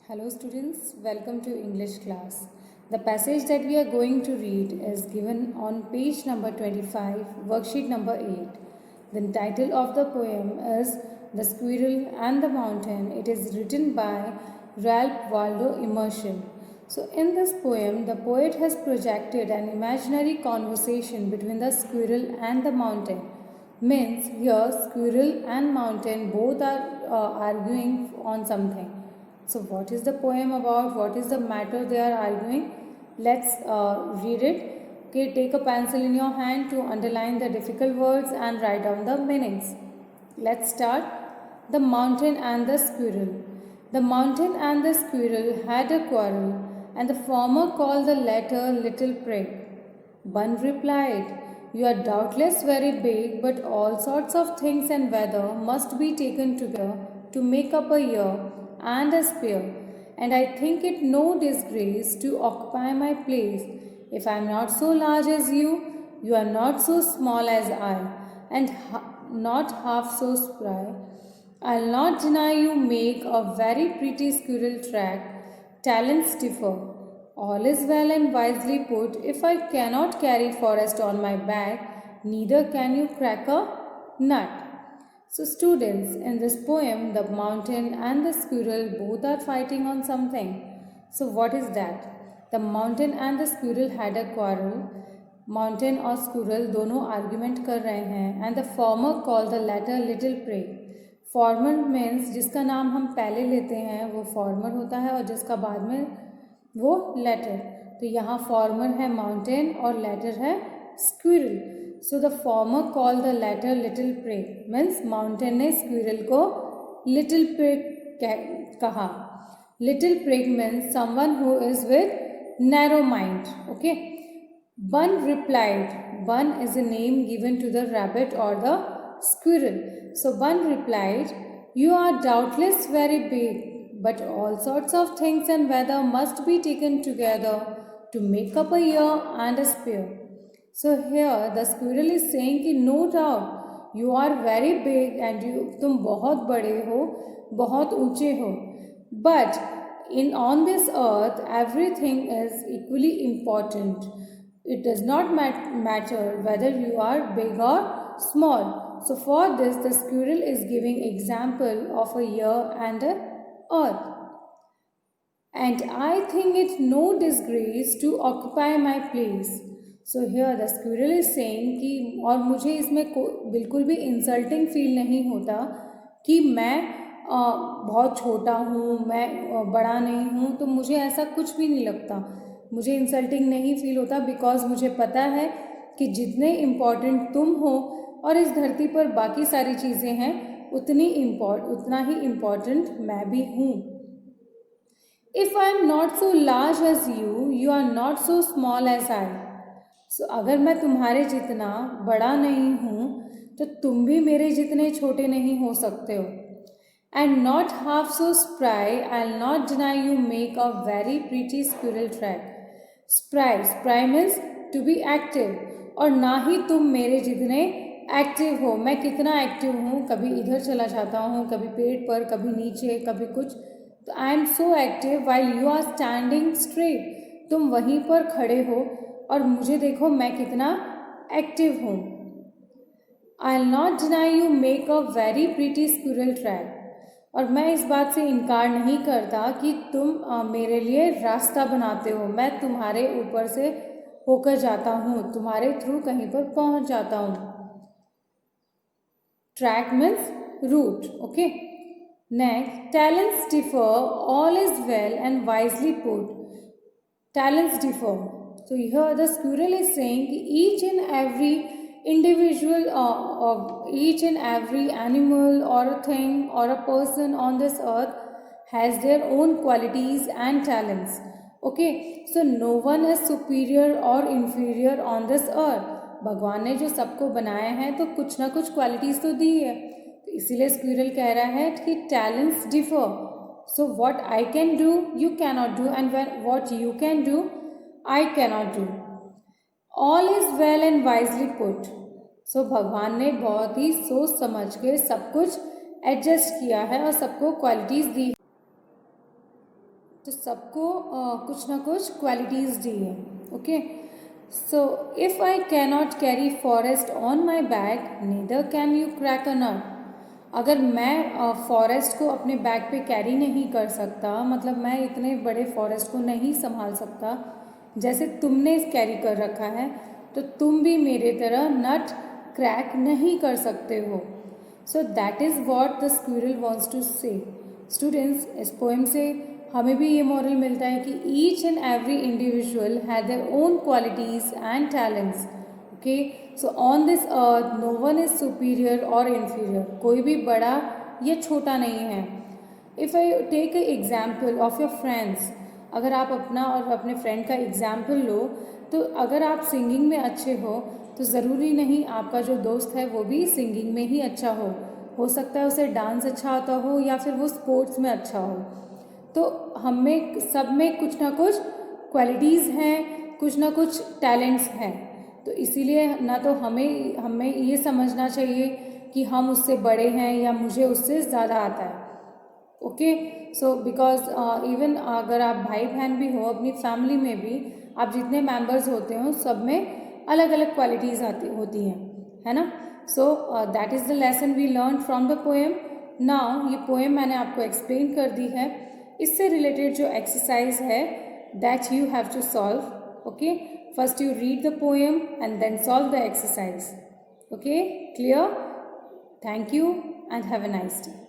Hello students, welcome to English class. The passage that we are going to read is given on page number 25, worksheet number 8. The title of the poem is The Squirrel and the Mountain. It is written by Ralph Waldo Emerson. So in this poem, the poet has projected an imaginary conversation between the squirrel and the mountain. Means here squirrel and mountain both are arguing on something. So what is the poem about? What is the matter they are arguing? Let's read it. Okay, take a pencil in your hand to underline the difficult words and write down the meanings. Let's start. The mountain and the squirrel. The mountain and the squirrel had a quarrel, and the former called the latter little prig. One replied, "You are doubtless very big, but all sorts of things and weather must be taken together to make up a year and a spear, and I think it no disgrace to occupy my place. If I am not so large as you are not so small as I, and not half so spry. I'll not deny you make a very pretty squirrel track. Talents differ. All is well and wisely put. If I cannot carry forest on my back, neither can you crack a nut." So students, in this poem, the mountain and the squirrel both are fighting on something. So what is that? The mountain and the squirrel had a quarrel. Mountain और squirrel दोनों argument कर रहे हैं and the former called the latter little prey. Former means जिसका नाम हम पहले लेते हैं वो former होता है और जिसका बाद में वो latter. तो यहाँ former है mountain और latter है squirrel. So the former called the latter little prey means mountain ने squirrel को little prig कहा. Little prig means someone who is with narrow mind. Okay. One replied. One is a name given to the rabbit or the squirrel. So one replied, "You are doubtless very big, but all sorts of things and weather must be taken together to make up a year and a spear." So here the squirrel is saying कि no doubt you are very big and तुम बहुत बड़े हो, बहुत ऊंचे हो, but on this earth everything is equally important. It does not matter whether you are big or small. So for this the squirrel is giving example of a year and a earth. And I think it no disgrace to occupy my place. So here the squirrel is saying कि और मुझे इसमें बिल्कुल भी insulting feel नहीं होता कि मैं बहुत छोटा हूँ, मैं बड़ा नहीं हूँ, तो मुझे ऐसा कुछ भी नहीं लगता. मुझे इंसल्टिंग नहीं फील होता बिकॉज मुझे पता है कि जितने इम्पॉर्टेंट तुम हो और इस धरती पर बाकी सारी चीज़ें हैं उतना ही इम्पॉर्टेंट मैं भी हूँ. If I am not so large as you are not so small as I. So अगर मैं तुम्हारे जितना बड़ा नहीं हूँ तो तुम भी मेरे जितने छोटे नहीं हो सकते हो. And not half so spry, I'll not deny you make a very pretty squirrel track. Spry means to be active. और ना ही तुम मेरे जितने एक्टिव हो. मैं कितना एक्टिव हूँ, कभी इधर चला जाता हूँ, कभी पेड़ पर, कभी नीचे, कभी कुछ. तो I am so active while you are standing straight. तुम वहीं पर खड़े हो और मुझे देखो मैं कितना एक्टिव हूँ. I will not deny you make a very pretty squirrel track. और मैं इस बात से इनकार नहीं करता कि तुम मेरे लिए रास्ता बनाते हो. मैं तुम्हारे ऊपर से होकर जाता हूँ, तुम्हारे थ्रू कहीं पर पहुँच जाता हूँ. Track means route. Okay. Next, talents differ, all is well and wisely put. Talents differ. So here the squirrel is saying each and every individual each and every animal or a thing or a person on this earth has their own qualities and talents. Okay, so no one is superior or inferior on this earth. भगवान ने जो सबको बनाया है तो कुछ ना कुछ क्वालिटीज तो दी है. इसीलिए स्क्विरल कह रहा है कि talents differ. So what I can do you cannot do and what you can do I cannot do. All is well and wisely put. So भगवान ने बहुत ही सोच समझ के सब कुछ एडजस्ट किया है और सबको क्वालिटीज दी. तो सबको कुछ ना कुछ क्वालिटीज़ दी है. Okay, so if I cannot carry forest on my bag neither can you crack a nut. अगर मैं फॉरेस्ट को अपने बैग पे कैरी नहीं कर सकता, मतलब मैं इतने बड़े फॉरेस्ट को नहीं संभाल सकता जैसे तुमने कैरी कर रखा है, तो तुम भी मेरे तरह नट क्रैक नहीं कर सकते हो. So that is what the squirrel wants to say. Students, इस पोएम से हमें भी ये मॉरल मिलता है कि each and every individual have their own qualities and talents. Okay, so on this earth no one is superior और inferior. कोई भी बड़ा या छोटा नहीं है. If I take a example of your friends, अगर आप अपना और अपने फ्रेंड का एग्जाम्पल लो, तो अगर आप सिंगिंग में अच्छे हो तो ज़रूरी नहीं आपका जो दोस्त है वो भी सिंगिंग में ही अच्छा हो सकता है उसे डांस अच्छा आता हो या फिर वो स्पोर्ट्स में अच्छा हो. तो हम में सब में कुछ ना कुछ क्वालिटीज़ हैं, कुछ ना कुछ टैलेंट्स हैं. तो इसीलिए ना तो हमें ये समझना चाहिए कि हम उससे बड़े हैं या मुझे उससे ज़्यादा आता है. ओके, सो बिकॉज इवन अगर आप भाई बहन भी हो, अपनी फैमिली में भी आप जितने मेंबर्स होते हो सब में अलग अलग क्वालिटीज़ होती हैं, है ना. So that is the lesson we learn from the poem. Now ये पोएम मैंने आपको एक्सप्लेन कर दी है. इससे रिलेटेड जो एक्सरसाइज है that you have to solve. Okay, first you read the poem and then solve the exercise. Okay, clear? Thank you and have a nice day.